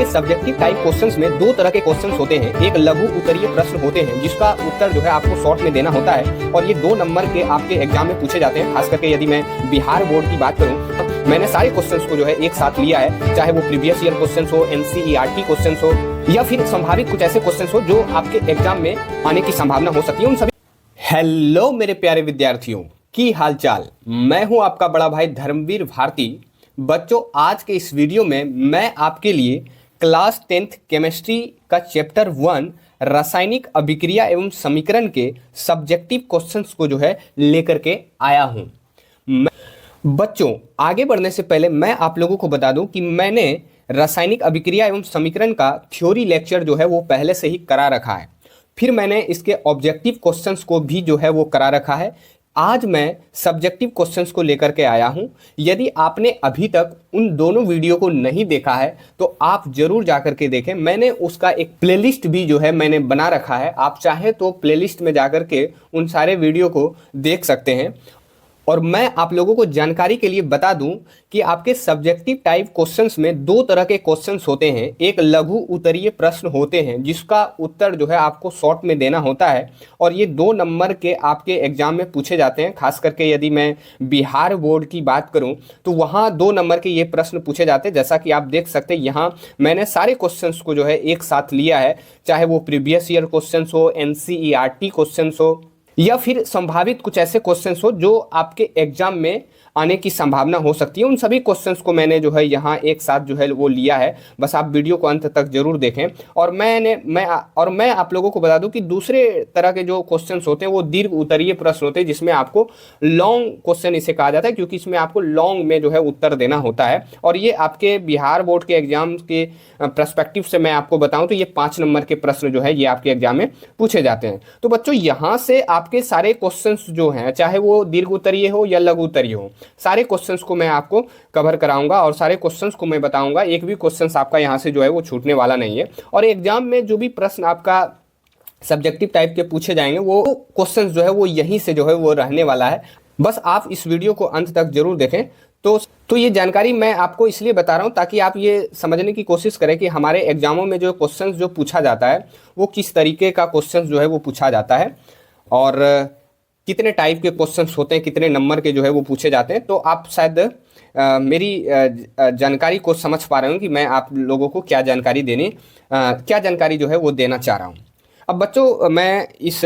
आपके subjective type questions में दो तरह के क्वेश्चंस होते हैं। एक लघु उत्तरीय प्रश्न होते हैं जिसका उत्तर जो है आपको शॉर्ट में देना होता है और ये 2 नंबर के आपके एग्जाम में पूछे जाते हैं। खास करके यदि मैं बिहार बोर्ड की बात करूं तो मैंने सारे क्वेश्चंस को जो है एक साथ लिया है, चाहे वो प्रीवियस ईयर क्वेश्चंस हो, एनसीईआरटी क्वेश्चंस हो या फिर संभावित कुछ ऐसे क्वेश्चंस हो जो आपके एग्जाम में आने की संभावना हो सकती है। उन सभी हेलो मेरे प्यारे विद्यार्थियों, की हालचाल। मैं हूं आपका बड़ा भाई धर्मवीर भारती। बच्चों, आज के इस वीडियो में मैं आपके लिए क्लास 10th केमिस्ट्री का चैप्टर 1 रासायनिक अभिक्रिया एवं समीकरण के सब्जेक्टिव क्वेश्चंस को जो है लेकर के आया हूं। बच्चों, आगे बढ़ने से पहले मैं आप लोगों को बता दूं कि मैंने रासायनिक अभिक्रिया एवं समीकरण का थ्योरी लेक्चर जो है वो पहले से ही करा रखा है। फिर मैंने इसके ऑब्जेक्टिव क्वेश्चंस को भी जो है वो करा रखा है। आज मैं सब्जेक्टिव क्वेश्चंस को लेकर के आया हूं। यदि आपने अभी तक उन दोनों वीडियो को नहीं देखा है तो आप जरूर जाकर के देखें। मैंने उसका एक प्लेलिस्ट भी जो है मैंने बना रखा है। आप चाहे तो प्लेलिस्ट में जाकर के उन सारे वीडियो को देख सकते हैं। और मैं आप लोगों को जानकारी के लिए बता दूं कि आपके सब्जेक्टिव टाइप क्वेश्चंस में 2 तरह के क्वेश्चंस होते हैं। एक लघु उत्तरीय प्रश्न होते हैं जिसका उत्तर जो है आपको शॉर्ट में देना होता है और ये 2 नंबर के आपके एग्जाम में पूछे जाते हैं। खास करके यदि मैं बिहार बोर्ड की बात करूं तो वहाँ 2 नंबर के ये प्रश्न पूछे जाते हैं। जैसा कि आप देख सकते हैं यहाँ मैंने सारे क्वेश्चंस को जो है एक साथ लिया है, चाहे वो प्रीवियस ईयर क्वेश्चंस हो, एनसीईआरटी क्वेश्चंस हो या फिर संभावित कुछ ऐसे क्वेश्चंस हो जो आपके एग्जाम में आने की संभावना हो सकती है। उन सभी क्वेश्चंस को मैंने जो है यहाँ एक साथ जो है वो लिया है। बस आप वीडियो को अंत तक जरूर देखें। और मैं आप लोगों को बता दूं कि दूसरे तरह के जो क्वेश्चंस होते हैं वो दीर्घ उत्तरीय प्रश्न होते हैं जिसमें आपको लॉन्ग क्वेश्चन इसे कहा जाता है, क्योंकि इसमें आपको लॉन्ग में जो है उत्तर देना होता है। और ये आपके बिहार बोर्ड के एग्जाम के पर्सपेक्टिव से मैं आपको बताऊं तो ये 5 नंबर के प्रश्न जो है ये आपके एग्जाम में पूछे जाते हैं। तो बच्चों, यहाँ से आपके सारे क्वेश्चंस जो हैं, चाहे वो दीर्घ उत्तरीय हो या लघु उत्तरीय हो, सारे क्वेश्चंस को मैं आपको कवर कराऊंगा और सारे क्वेश्चंस को मैं बताऊंगा। एक भी क्वेश्चंस आपका यहाँ से जो है वो छूटने वाला नहीं है। और एग्जाम में जो भी प्रश्न आपका सब्जेक्टिव टाइप के पूछे जाएंगे वो क्वेश्चंस जो है वो यहीं से जो है वो रहने वाला है। बस आप इस वीडियो को अंत तक जरूर देखें। तो ये जानकारी मैं आपको इसलिए बता रहा हूँ ताकि आप ये समझने की कोशिश करें कि हमारे एग्जामों में जो क्वेश्चंस जो पूछा जाता है वो किस तरीके का क्वेश्चंस जो है वो पूछा जाता है और कितने टाइप के क्वेश्चंस होते हैं, कितने नंबर के जो है वो पूछे जाते हैं। तो आप शायद मेरी जानकारी को समझ पा रहे हो कि मैं आप लोगों को क्या जानकारी जो है वो देना चाह रहा हूँ। अब बच्चों, मैं इस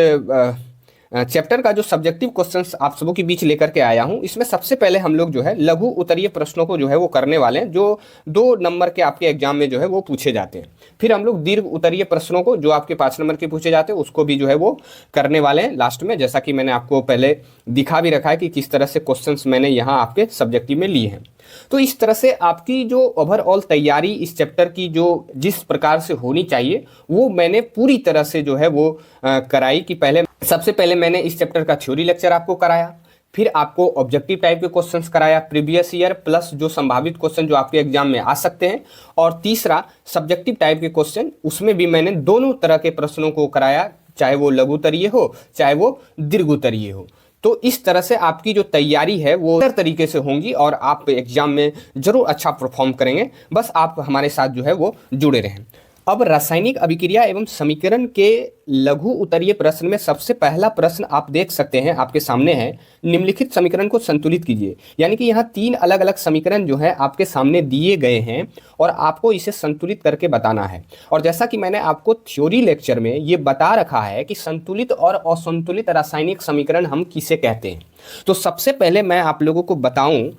चैप्टर का जो सब्जेक्टिव क्वेश्चंस आप सबों के बीच लेकर के आया हूं, इसमें सबसे पहले हम लोग जो है लघु उत्तरीय प्रश्नों को जो है वो करने वाले हैं, जो 2 नंबर के आपके एग्जाम में जो है वो पूछे जाते हैं। फिर हम लोग दीर्घ उत्तरीय प्रश्नों को जो आपके 5 नंबर के पूछे जाते हैं उसको भी जो है वो करने वाले हैं लास्ट में। जैसा कि मैंने आपको पहले दिखा भी रखा है कि किस तरह से क्वेश्चंस मैंने यहाँ आपके सब्जेक्टिव में लिए हैं। तो इस तरह से आपकी जो ओवरऑल तैयारी इस चैप्टर की जो जिस प्रकार से होनी चाहिए वो मैंने पूरी तरह से जो है वो कराई। कि सबसे पहले मैंने इस चैप्टर का थ्योरी लेक्चर आपको कराया, फिर आपको ऑब्जेक्टिव टाइप के क्वेश्चंस कराया, प्रीवियस ईयर प्लस जो संभावित क्वेश्चन जो आपके एग्जाम में आ सकते हैं, और तीसरा सब्जेक्टिव टाइप के क्वेश्चन, उसमें भी मैंने दोनों तरह के प्रश्नों को कराया, चाहे वो लघु उत्तरीय हो चाहे वो दीर्घ उत्तरीय हो। तो इस तरह से आपकी जो तैयारी है वो बेहतर तरीके से होंगी और आप एग्जाम में जरूर अच्छा परफॉर्म करेंगे। बस आप हमारे साथ जो है वो जुड़े रहें। अब रासायनिक अभिक्रिया एवं समीकरण के लघु उत्तरीय प्रश्न में सबसे पहला प्रश्न आप देख सकते हैं आपके सामने है, निम्नलिखित समीकरण को संतुलित कीजिए। यानी कि यहाँ 3 अलग अलग समीकरण जो है आपके सामने दिए गए हैं और आपको इसे संतुलित करके बताना है। और जैसा कि मैंने आपको थ्योरी लेक्चर में ये बता रखा है कि संतुलित और असंतुलित रासायनिक समीकरण हम किसे कहते हैं। तो सबसे पहले मैं आप लोगों को बताऊं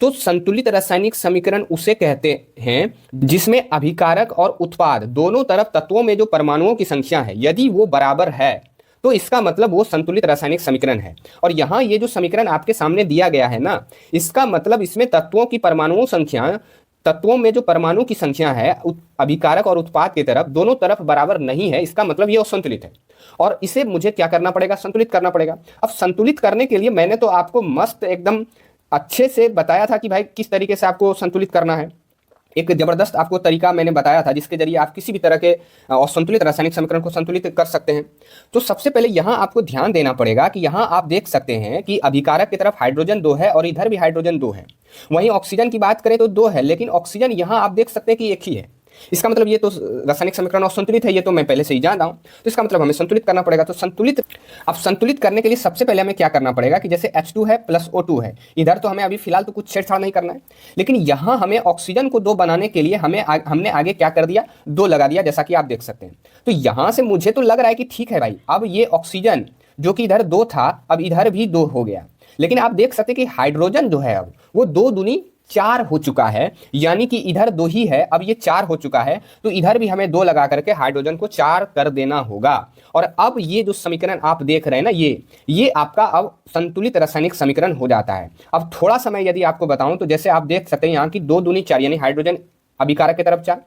तो संतुलित रासायनिक समीकरण उसे कहते हैं जिसमें अभिकारक और उत्पाद दोनों तरफ तत्वों में जो परमाणुओं की संख्या है यदि वो बराबर है तो इसका मतलब वो संतुलित रासायनिक समीकरण है। और यहाँ ये जो समीकरण आपके सामने दिया गया है ना, इसका मतलब इसमें तत्वों की परमाणुओं संख्या, तत्वों में जो परमाणु की संख्या है अभिकारक और उत्पाद की तरफ दोनों तरफ बराबर नहीं है। इसका मतलब ये असंतुलित है और इसे मुझे क्या करना पड़ेगा, संतुलित करना पड़ेगा। अब संतुलित करने के लिए मैंने तो आपको मस्त एकदम अच्छे से बताया था कि भाई किस तरीके से आपको संतुलित करना है। एक जबरदस्त आपको तरीका मैंने बताया था जिसके जरिए आप किसी भी तरह के असंतुलित रासायनिक समीकरण को संतुलित कर सकते हैं। तो सबसे पहले यहाँ आपको ध्यान देना पड़ेगा कि यहाँ आप देख सकते हैं कि अभिकारक की तरफ हाइड्रोजन 2 है और इधर भी हाइड्रोजन 2 है। वहीं ऑक्सीजन की बात करें तो 2 है, लेकिन ऑक्सीजन यहाँ आप देख सकते हैं कि एक ही है। इसका मतलब ये तो रासायनिक समीकरण असंतुलित है, ये तो मैं पहले से ही जानता हूं। तो इसका मतलब हमें संतुलित करना पड़ेगा। तो संतुलित करने के लिए सबसे पहले हमें क्या करना पड़ेगा कि जैसे H2 है प्लस O2 है, इधर तो हमें अभी फिलहाल तो कुछ छेड़छाड़ नहीं करना है, लेकिन यहां हमें ऑक्सीजन को 2 बनाने के लिए हमने आगे क्या कर दिया, 2 लगा दिया, जैसा कि आप देख सकते हैं। तो यहां से मुझे तो लग रहा है कि ठीक है भाई, अब ये ऑक्सीजन जो कि इधर 2 था, अब इधर भी 2 हो गया। लेकिन आप देख सकते हैं कि हाइड्रोजन जो है अब वो 2 दूनी 4 हो चुका है, यानी कि इधर 2 ही है, अब ये 4 हो चुका है। तो इधर भी हमें 2 लगा करके हाइड्रोजन को 4 कर देना होगा। और अब ये जो समीकरण आप देख रहे हैं ना, ये आपका अब संतुलित रासायनिक समीकरण हो जाता है। अब थोड़ा सा मैं यदि आपको बताऊं तो जैसे आप देख सकते हैं यहाँ की 2 दूनी 4, यानी हाइड्रोजन अभिकारक की तरफ 4,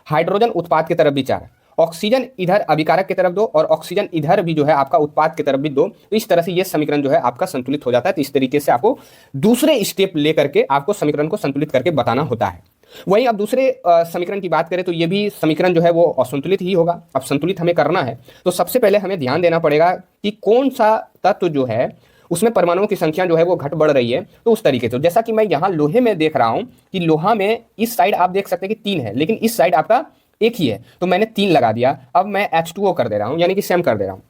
हाइड्रोजन उत्पाद की तरफ भी 4, ऑक्सीजन इधर अभिकारक की तरफ 2 और ऑक्सीजन इधर भी जो है आपका उत्पाद की तरफ भी 2। तो इस तरह से ये समीकरण जो है आपका संतुलित हो जाता है। तो इस तरीके से आपको दूसरे स्टेप लेकर के आपको समीकरण को संतुलित करके बताना होता है। वहीं अब दूसरे समीकरण की बात करें तो ये भी समीकरण जो है वो असंतुलित ही होगा। अब संतुलित हमें करना है तो सबसे पहले हमें ध्यान देना पड़ेगा कि कौन सा तत्व जो है उसमें परमाणुओं की संख्या जो है वो घट बढ़ रही है। तो उस तरीके से जैसा कि मैं यहाँ लोहे में देख रहा हूं कि लोहा में इस साइड आप देख सकते हैं कि 3 है, लेकिन इस साइड आपका 1 ही है, तो मैंने 3 लगा दिया। अब मैं H2O कर दे रहा हूं, यानी कि सेम कर दे रहा हूं।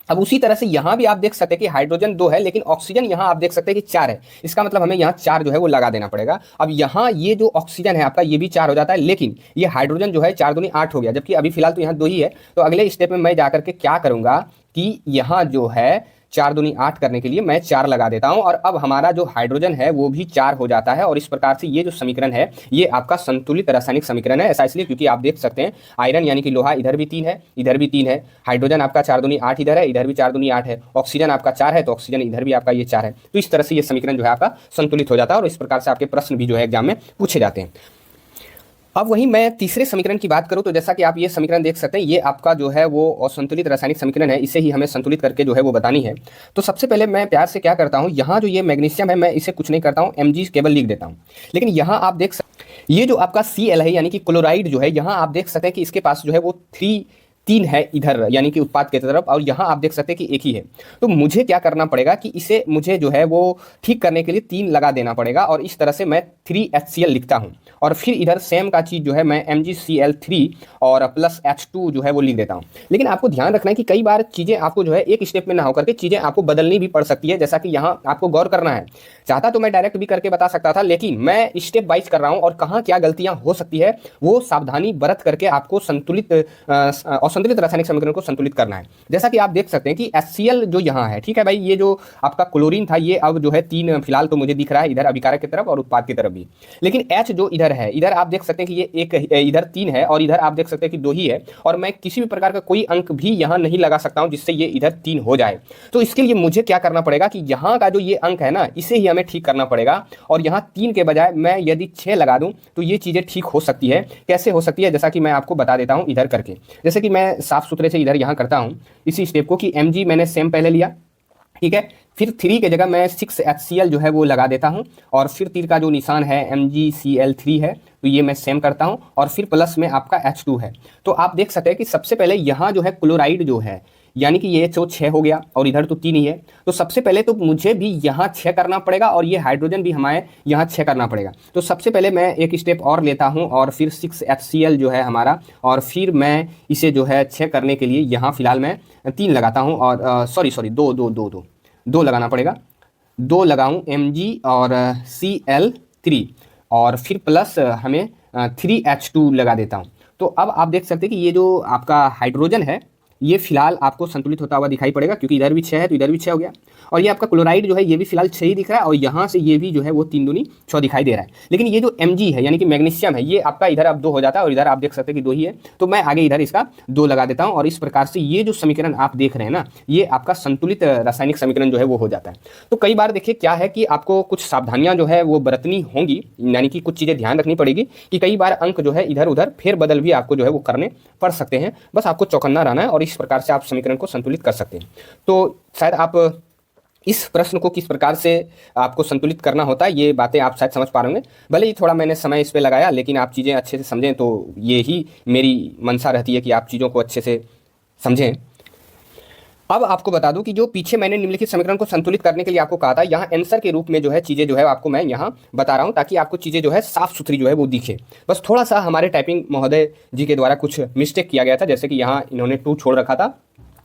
अब उसी तरह से यहां भी आप देख सकते हैं कि हाइड्रोजन 2 है, लेकिन ऑक्सीजन यहां आप देख सकते हैं कि 4 है। इसका मतलब हमें यहां 4 जो है वो लगा देना पड़ेगा। अब यहां ये जो ऑक्सीजन है आपका, ये भी 4 हो जाता है, लेकिन ये हाइड्रोजन जो है 4 दूनी 8 हो गया, जबकि अभी फिलहाल तो यहां 2 ही है। तो अगले स्टेप में मैं जाकर के क्या करूंगा कि यहां जो है 4 दूनी 8 करने के लिए मैं 4 लगा देता हूं, और अब हमारा जो हाइड्रोजन है वो भी 4 हो जाता है। और इस प्रकार से ये जो समीकरण है ये आपका संतुलित रासायनिक समीकरण है। ऐसा इसलिए क्योंकि आप देख सकते हैं आयरन यानी कि लोहा इधर भी 3 है, इधर भी 3 है, हाइड्रोजन आपका 4 दूनी 8 इधर है, इधर भी 4 दूनी 8 है, ऑक्सीजन आपका 4 है, तो ऑक्सीजन इधर भी आपका ये 4 है। तो इस तरह से ये समीकरण जो है आपका संतुलित हो जाता है, और इस प्रकार से आपके प्रश्न भी जो है एग्जाम में पूछे जाते हैं। अब वहीं मैं तीसरे समीकरण की बात करूं तो जैसा कि आप ये समीकरण देख सकते हैं, ये आपका जो है वो असंतुलित रासायनिक समीकरण है, इसे ही हमें संतुलित करके जो है वो बतानी है। तो सबसे पहले मैं प्यार से क्या करता हूं, यहाँ जो ये मैग्नीशियम है मैं इसे कुछ नहीं करता हूं, Mg केवल लिख देता हूं। लेकिन यहाँ आप देख सकते ये जो आपका Cl है यानी कि क्लोराइड जो है, यहाँ आप देख सकते हैं कि इसके पास जो है वो 3 है इधर यानी कि उत्पाद की तरफ, और यहाँ आप देख सकते हैं कि 1 ही है। तो मुझे क्या करना पड़ेगा कि इसे मुझे जो है वो ठीक करने के लिए 3 लगा देना पड़ेगा, और इस तरह से मैं 3HCl लिखता हूँ। और फिर इधर सेम का चीज़ जो है मैं MgCl3 और प्लस H2 जो है वो लिख देता हूँ। लेकिन आपको ध्यान रखना है कि कई बार चीज़ें आपको जो है एक स्टेप में ना होकर के चीज़ें आपको बदलनी भी पड़ सकती है, जैसा कि यहाँ आपको गौर करना है। चाहता तो मैं डायरेक्ट भी करके बता सकता था, लेकिन मैं स्टेप वाइज कर रहा हूँ, और कहाँ क्या गलतियाँ हो सकती है वो सावधानी बरत करके आपको असंतुलित रासायनिक समीकरण को संतुलित करना है। जैसा कि आप देख सकते हैं कि HCl जो यहाँ है, ठीक है भाई, ये जो आपका क्लोरीन था ये अब जो है 3 फिलहाल तो मुझे दिख रहा है, इधर अभिकारक की तरफ और उत्पाद की तरफ भी। लेकिन H जो इधर है, इधर आप देख सकते हैं कि ये 1 इधर 3 है, और इधर आप देख सकते हैं कि 2 ही है, और मैं किसी भी प्रकार का कोई अंक भी यहाँ नहीं लगा सकता हूँ जिससे ये इधर 3 हो जाए। तो इसके लिए मुझे क्या करना पड़ेगा कि यहाँ का जो ये अंक है ना, इसे ही हमें ठीक करना पड़ेगा, और यहाँ 3 के बजाय मैं यदि 6 लगा दूँ तो ये चीज़ें ठीक हो सकती है। कैसे हो सकती है, जैसा कि मैं आपको बता देता हूँ इधर करके। जैसे कि मैं साफ सुथरे से इधर यहाँ करता हूँ इसी स्टेप को कि Mg मैंने सेम पहले लिया, ठीक है, फिर 3 की जगह मैं 6HCl जो है वो लगा देता हूँ, और फिर तीर का जो निशान है MgCl3 है, तो ये मैं सेम करता हूँ, और फिर प्लस में आपका H2 है। तो आप देख सकते हैं कि सबसे पहले यहाँ जो है क्लोराइड जो है, यानी कि ये तो 6 हो गया, और इधर तो 3 ही है, तो सबसे पहले तो मुझे भी यहाँ 6 करना पड़ेगा, और ये हाइड्रोजन भी हमारे यहाँ 6 करना पड़ेगा। तो सबसे पहले मैं एक स्टेप और लेता हूँ, और फिर 6HCl जो है हमारा, और फिर मैं इसे जो है 6 करने के लिए यहाँ फिलहाल मैं 3 लगाता हूँ, और सॉरी 2 लगाना पड़ेगा, 2 लगाऊँ Mg और Cl3, और फिर प्लस हमें 3H2 लगा देता हूँ। तो अब आप देख सकते हैं कि ये जो आपका हाइड्रोजन है ये फिलहाल आपको संतुलित होता हुआ दिखाई पड़ेगा, क्योंकि इधर भी 6 है तो इधर भी 6 हो गया, और ये आपका क्लोराइड जो है ये भी फिलहाल 6 ही दिख रहा है, और यहाँ से ये भी जो है वो 3 दूनी 6 दिखाई दे रहा है। लेकिन ये जो Mg है यानी कि मैग्नीशियम है, ये आपका इधर अब 2 हो जाता है, और इधर आप देख सकते हैं कि 2 ही है, तो मैं आगे इधर इसका 2 लगा देता हूँ, और इस प्रकार से ये जो समीकरण आप देख रहे हैं ना, ये आपका संतुलित रासायनिक समीकरण जो है वो हो जाता है। तो कई बार देखिए क्या है कि आपको कुछ सावधानियां जो है वो बरतनी होंगी, यानी कि कुछ चीज़ें ध्यान रखनी पड़ेगी कि कई बार अंक जो है इधर उधर फेर बदल भी आपको जो है वो करने पड़ सकते हैं। बस आपको चौकन्ना रहना है, और इस प्रकार से आप समीकरण को संतुलित कर सकते हैं। तो शायद आप इस प्रश्न को किस प्रकार से आपको संतुलित करना होता है ये बातें आप शायद समझ पा रहे होंगे। भले ही थोड़ा मैंने समय इस पे लगाया, लेकिन आप चीज़ें अच्छे से समझें, तो ये ही मेरी मंशा रहती है कि आप चीज़ों को अच्छे से समझें। अब आपको बता दूं कि जो पीछे मैंने निम्नलिखित समीकरण को संतुलित करने के लिए आपको कहा था, यहाँ आंसर के रूप में जो है चीज़ें जो है आपको मैं यहाँ बता रहा हूँ, ताकि आपको चीज़ें जो है साफ सुथरी जो है वो दिखे। बस थोड़ा सा हमारे टाइपिंग महोदय जी के द्वारा कुछ मिस्टेक किया गया था, जैसे कि यहाँ इन्होंने 2 छोड़ रखा था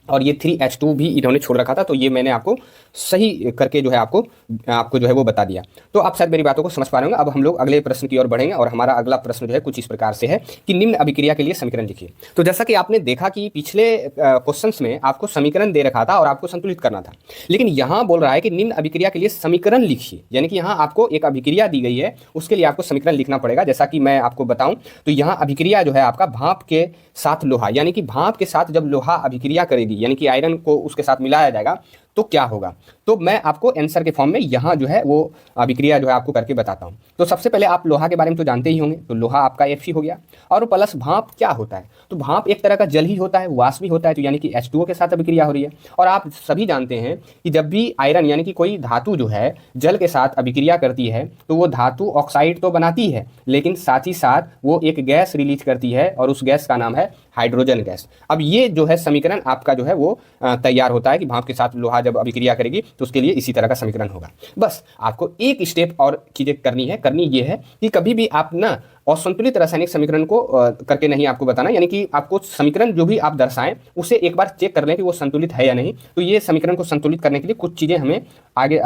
और ये 3H2 भी इन्होंने छोड़ रखा था, तो ये मैंने आपको सही करके जो है आपको जो है वो बता दिया। तो आप शायद मेरी बातों को समझ पा रहे होंगे। अब हम लोग अगले प्रश्न की ओर बढ़ेंगे और हमारा अगला प्रश्न जो है कुछ इस प्रकार से है कि निम्न अभिक्रिया के लिए समीकरण लिखिए। तो जैसा कि आपने देखा कि पिछले क्वेश्चंस में आपको समीकरण दे रखा था और आपको संतुलित करना था, लेकिन यहाँ बोल रहा है कि निम्न अभिक्रिया के लिए समीकरण लिखिए, यानी कि यहाँ आपको एक अभिक्रिया दी गई है, उसके लिए आपको समीकरण लिखना पड़ेगा। जैसा कि मैं आपको बताऊं तो यहाँ अभिक्रिया जो है आपका भाप के साथ लोहा, यानी कि भाप के साथ जब लोहा अभिक्रिया करेगी, यानी कि आयरन को उसके साथ मिलाया जाएगा, तो क्या होगा। तो मैं आपको आंसर के फॉर्म में यहाँ जो है वो अभिक्रिया जो है आपको करके बताता हूँ। तो सबसे पहले आप लोहा के बारे में तो जानते ही होंगे, तो लोहा आपका Fe हो गया, और प्लस भाप क्या होता है, तो भाप एक तरह का जल ही होता है, वाष्प भी होता है, तो यानी कि H2O के साथ अभिक्रिया हो रही है। और आप सभी जानते हैं कि जब भी आयरन यानी कि कोई धातु जो है जल के साथ अभिक्रिया करती है, तो वो धातु ऑक्साइड तो बनाती है, लेकिन साथ ही साथ वो एक गैस रिलीज करती है, और उस गैस का नाम है हाइड्रोजन गैस। अब ये जो है समीकरण आपका जो है वो तैयार होता है कि भाप के साथ लोहा जब अभिक्रिया करेगी तो उसके लिए इसी तरह का समीकरण होगा। बस आपको एक स्टेप और चीजें करनी ये है कि कभी भी आप ना असंतुलित रासायनिक समीकरण को करके नहीं आपको बताना, यानी कि आपको समीकरण जो भी आप दर्शाएं उसे एक बार चेक कर लें कि वो संतुलित है या नहीं। तो ये समीकरण को संतुलित करने के लिए कुछ चीजें हमें आगे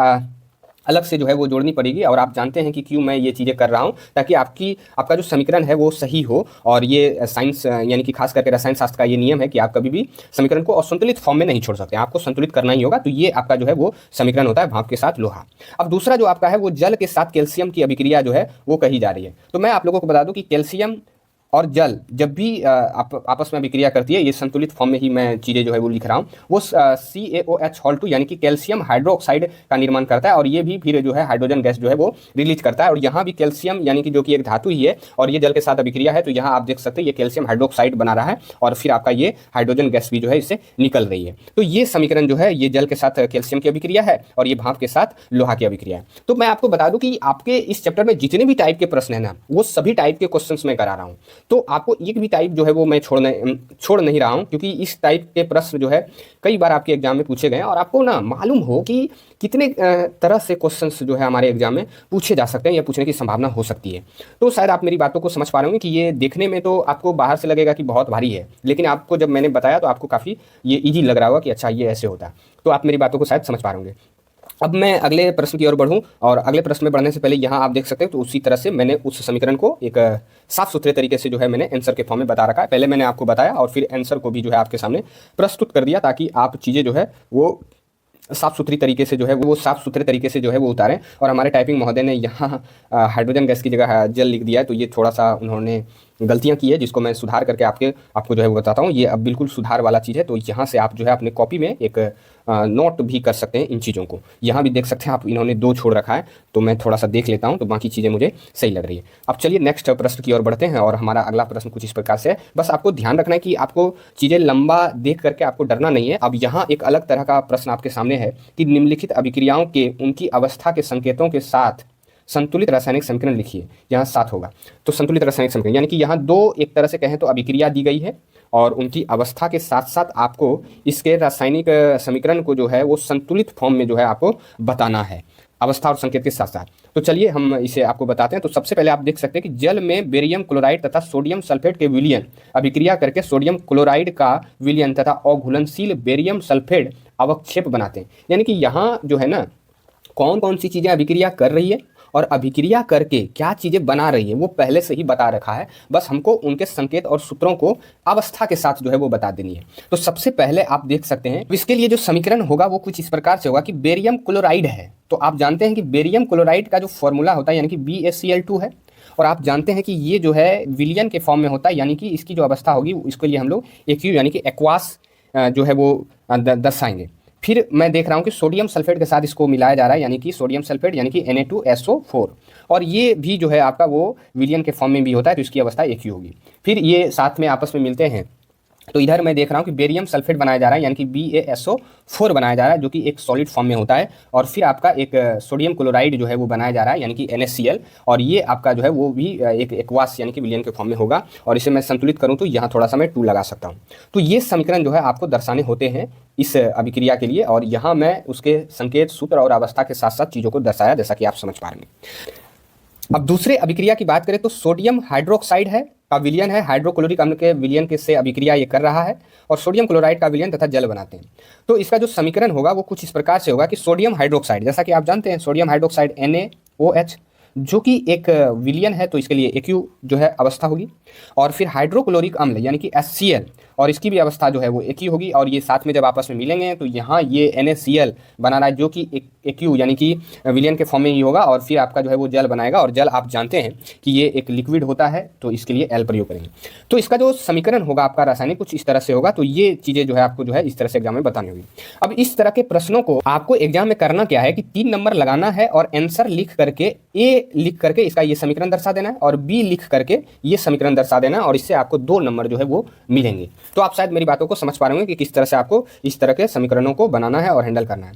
अलग से जो है वो जोड़नी पड़ेगी, और आप जानते हैं कि क्यों मैं ये चीज़ें कर रहा हूँ, ताकि आपका जो समीकरण है वो सही हो। और ये साइंस यानी कि खास करके रसायन शास्त्र का ये नियम है कि आप कभी भी समीकरण को असंतुलित फॉर्म में नहीं छोड़ सकते, आपको संतुलित करना ही होगा। तो ये आपका जो है वो समीकरण होता है भाप के साथ लोहा। अब दूसरा जो आपका है वो जल के साथ कैल्शियम की अभिक्रिया जो है वो कही जा रही है। तो मैं आप लोगों को बता दूं कि कैल्शियम और जल जब भी आपस में अभिक्रिया करती है, ये संतुलित फॉर्म में ही मैं चीज़ें जो है वो लिख रहा हूँ, वो CaOH यानी कि कैल्शियम हाइड्रोक्साइड का निर्माण करता है, और ये भी फिर जो है हाइड्रोजन गैस जो है वो रिलीज करता है। और यहाँ भी कैल्शियम यानी कि जो कि एक धातु ही है और ये जल के साथ अभिक्रिया है, तो यहाँ आप देख सकते हैं ये कैल्शियम हाइड्रोक्साइड बना रहा है, और फिर आपका ये हाइड्रोजन गैस भी जो है इससे निकल रही है। तो ये समीकरण जो है ये जल के साथ कैल्शियम की अभिक्रिया है, और ये भाप के साथ लोहा की अभिक्रिया है। तो मैं आपको बता दूं कि आपके इस चैप्टर में जितने भी टाइप के प्रश्न है ना, वो सभी टाइप के क्वेश्चंस मैं करा रहा हूँ। तो आपको एक भी टाइप जो है वो मैं छोड़ नहीं रहा हूं, क्योंकि इस टाइप के प्रश्न जो है कई बार आपके एग्जाम में पूछे गए, और आपको ना मालूम हो कि कितने तरह से क्वेश्चंस जो है हमारे एग्जाम में पूछे जा सकते हैं या पूछने की संभावना हो सकती है। तो शायद आप मेरी बातों को समझ पा रहे होंगे कि ये देखने में तो आपको बाहर से लगेगा कि बहुत भारी है, लेकिन आपको जब मैंने बताया तो आपको काफ़ी ये ईजी लग रहा होगा कि अच्छा ये ऐसे होता है। तो आप मेरी बातों को शायद समझ पा रहे होंगे। अब मैं अगले प्रश्न की ओर बढ़ूं, और अगले प्रश्न में बढ़ने से पहले यहाँ आप देख सकते हैं तो उसी तरह से मैंने उस समीकरण को एक साफ सुथरे तरीके से जो है मैंने आंसर के फॉर्म में बता रखा है। पहले मैंने आपको बताया और फिर आंसर को भी जो है आपके सामने प्रस्तुत कर दिया, ताकि आप चीज़ें जो है वो साफ सुथरी तरीके से जो है वो साफ सुथरे तरीके से जो है वो उतारें। और हमारे टाइपिंग महोदय ने यहाँ हाइड्रोजन गैस की जगह जल लिख दिया है, तो ये थोड़ा सा उन्होंने गलतियाँ की है, जिसको मैं सुधार करके आपको जो है वो बताता हूँ। ये अब बिल्कुल सुधार वाला चीज़ है, तो यहाँ से आप जो है अपने कॉपी में एक नोट भी कर सकते हैं इन चीज़ों को। यहाँ भी देख सकते हैं आप, इन्होंने 2 छोड़ रखा है, तो मैं थोड़ा सा देख लेता हूँ, तो बाकी चीज़ें मुझे सही लग रही है। अब चलिए नेक्स्ट प्रश्न की ओर बढ़ते हैं, और हमारा अगला प्रश्न कुछ इस प्रकार से है। बस आपको ध्यान रखना है कि आपको चीज़ें लंबा देख करके आपको डरना नहीं है। अब यहाँ एक अलग तरह का प्रश्न आपके सामने है कि निम्नलिखित अभिक्रियाओं के उनकी अवस्था के संकेतों के साथ संतुलित रासायनिक समीकरण लिखिए। यहाँ 7 होगा, तो संतुलित रासायनिक समीकरण यानी कि यहाँ 2 एक तरह से कहें तो अभिक्रिया दी गई है, और उनकी अवस्था के साथ साथ आपको इसके रासायनिक समीकरण को जो है वो संतुलित फॉर्म में जो है आपको बताना है, अवस्था और संकेत के साथ साथ। तो चलिए हम इसे आपको बताते हैं। तो सबसे पहले आप देख सकते हैं कि जल में बेरियम क्लोराइड तथा सोडियम सल्फेट के विलयन अभिक्रिया करके सोडियम क्लोराइड का विलयन तथा अघुलनशील बेरियम सल्फेट अवक्षेप बनाते हैं। यानी कि यहाँ जो है ना कौन कौन सी चीज़ें अभिक्रिया कर रही है और अभिक्रिया करके क्या चीज़ें बना रही है वो पहले से ही बता रखा है, बस हमको उनके संकेत और सूत्रों को अवस्था के साथ जो है वो बता देनी है। तो सबसे पहले आप देख सकते हैं इसके लिए जो समीकरण होगा वो कुछ इस प्रकार से होगा कि बेरियम क्लोराइड है, तो आप जानते हैं कि बेरियम क्लोराइड का जो फॉर्मूला होता है यानी कि BaCl2 है, और आप जानते हैं कि ये जो है विलियन के फॉर्म में होता है, यानी कि इसकी जो अवस्था होगी इसके लिए हम लोग एक्यू यानी कि एक्वास जो है वो दर्शाएंगे। फिर मैं देख रहा हूँ कि सोडियम सल्फेट के साथ इसको मिलाया जा रहा है, यानी कि सोडियम सल्फेट यानी कि Na2SO4, और ये भी जो है आपका वो विलियन के फॉर्म में भी होता है, तो इसकी अवस्था एक ही होगी। फिर ये साथ में आपस में मिलते हैं तो इधर मैं देख रहा हूँ कि बेरियम सल्फेट बनाया जा रहा है, यानी कि BaSO4 बनाया जा रहा है, जो कि एक सॉलिड फॉर्म में होता है। और फिर आपका एक सोडियम क्लोराइड जो है वो बनाया जा रहा है, यानी कि NaCl, और ये आपका जो है वो भी एक एक्वास यानी कि विलयन के फॉर्म में होगा। और इसे मैं संतुलित करूँ तो यहाँ थोड़ा सा मैं 2 लगा सकता हूँ। तो ये समीकरण जो है आपको दर्शाने होते हैं इस अभिक्रिया के लिए, और यहाँ मैं उसके संकेत, सूत्र और अवस्था के साथ साथ चीज़ों को दर्शाया, जैसा कि आप समझ पा रहे हैं। अब दूसरे अभिक्रिया की बात करें तो सोडियम हाइड्रोक्साइड है का विलयन है, हाइड्रोक्लोरिक अम्ल के विलयन के से अभिक्रिया ये कर रहा है, और सोडियम क्लोराइड का विलयन तथा जल बनाते हैं। तो इसका जो समीकरण होगा वो कुछ इस प्रकार से होगा कि सोडियम हाइड्रोक्साइड, जैसा कि आप जानते हैं सोडियम हाइड्रोक्साइड NaOH, जो कि एक विलयन है, तो इसके लिए एक्यू जो है अवस्था होगी। और फिर हाइड्रोक्लोरिक अम्ल यानी कि HCl, और इसकी भी अवस्था जो है वो एक ही होगी। और ये साथ में जब आपस में मिलेंगे तो यहाँ ये NaCl बना रहा है, जो कि एक्यू यानी कि विलयन के फॉर्म में ही होगा, और फिर आपका जो है वो जल बनाएगा। और जल आप जानते हैं कि ये एक लिक्विड होता है, तो इसके लिए L प्रयोग करेंगे। तो इसका जो समीकरण होगा आपका रासायनिक कुछ इस तरह से होगा। तो ये चीज़ें जो है आपको जो है इस तरह से एग्जाम में बतानी होगी। अब इस तरह के प्रश्नों को आपको एग्जाम में करना क्या है कि 3 नंबर लगाना है, और आंसर लिख करके A लिख करके इसका ये समीकरण दर्शा देना है, और B लिख करके ये समीकरण दर्शा देना है, और इससे आपको 2 नंबर जो है वो मिलेंगे। तो आप शायद मेरी बातों को समझ पा रहे होंगे कि किस तरह से आपको इस तरह के समीकरणों को बनाना है और हैंडल करना है।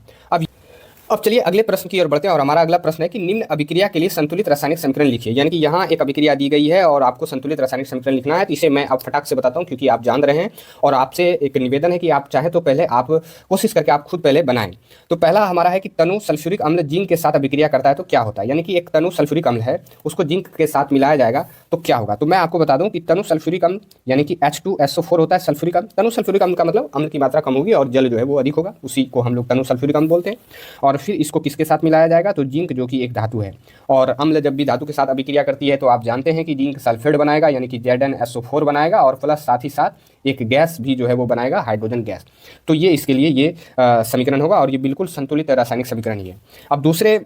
अब चलिए अगले प्रश्न की ओर बढ़ते हैं, और हमारा अगला प्रश्न है कि निम्न अभिक्रिया के लिए संतुलित रासायनिक समीकरण लिखिए। यानी कि यहाँ एक अभिक्रिया दी गई है और आपको संतुलित रासायनिक समीकरण लिखना है। तो इसे मैं अब फटाक से बताता हूँ, क्योंकि आप जान रहे हैं, और आपसे एक निवेदन है कि आप चाहे तो पहले आप कोशिश करके आप खुद पहले बनाएं। तो पहला हमारा है कि तनु सल्फ्यूरिक अम्ल जिंक के साथ अभिक्रिया करता है तो क्या होता है। यानी कि एक तनु सल्फ्यूरिक अम्ल है, उसको जिंक के साथ मिलाया जाएगा तो क्या होगा। तो मैं आपको बता दूं कि तनु सल्फ्यूरिक अम्ल यानी कि H2SO4 होता है सल्फ्यूरिक अम्ल। तनु सल्फ्यूरिक अम्ल का मतलब अम्ल की मात्रा कम होगी और जल जो है वो अधिक होगा, उसी को हम लोग तनु सल्फ्यूरिक अम्ल बोलते हैं। और फिर इसको किसके साथ मिलाया जाएगा, तो जिंक, जो कि एक धातु है। और अम्ल जब भी धातु के साथ अभिक्रिया करती है तो आप जानते हैं कि जिंक सल्फेट बनाएगा, यानी कि ZnSO4 बनाएगा, और प्लस साथ ही साथ एक गैस भी जो है वो बनाएगा, हाइड्रोजन गैस। तो ये इसके लिए ये समीकरण होगा, और ये बिल्कुल संतुलित रासायनिक समीकरण ही है। अब दूसरे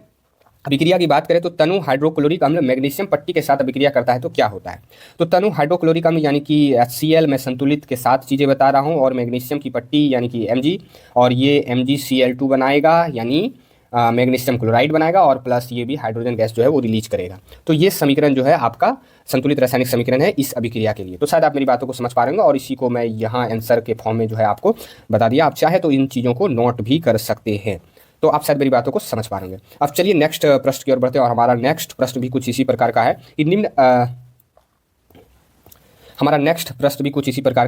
अभिक्रिया की बात करें तो तनु हाइड्रोक्लोरिक अम्ल मैग्नीशियम पट्टी के साथ अभिक्रिया करता है तो क्या होता है। तो तनु हाइड्रोक्लोरिक अम्ल यानी कि HCl मैं संतुलित के साथ चीज़ें बता रहा हूँ, और मैग्नीशियम की पट्टी यानी कि Mg, और ये MgCl2 बनाएगा, यानी मैग्नीशियम क्लोराइड बनाएगा, और प्लस ये भी हाइड्रोजन गैस जो है वो रिलीज करेगा। तो ये समीकरण जो है आपका संतुलित रासायनिक समीकरण है इस अभिक्रिया के लिए। तो शायद आप मेरी बातों को समझ पा रहे होंगे, और इसी को मैं यहाँ आंसर के फॉर्म में जो है आपको बता दिया। आप चाहे तो इन चीज़ों को नोट भी कर सकते हैं। तो आप शायद मेरी बातों को समझ पा रहे होंगे। अब चलिए नेक्स्ट प्रश्न की ओर बढ़ते हैं, और हमारा नेक्स्ट प्रश्न भी कुछ इसी प्रकार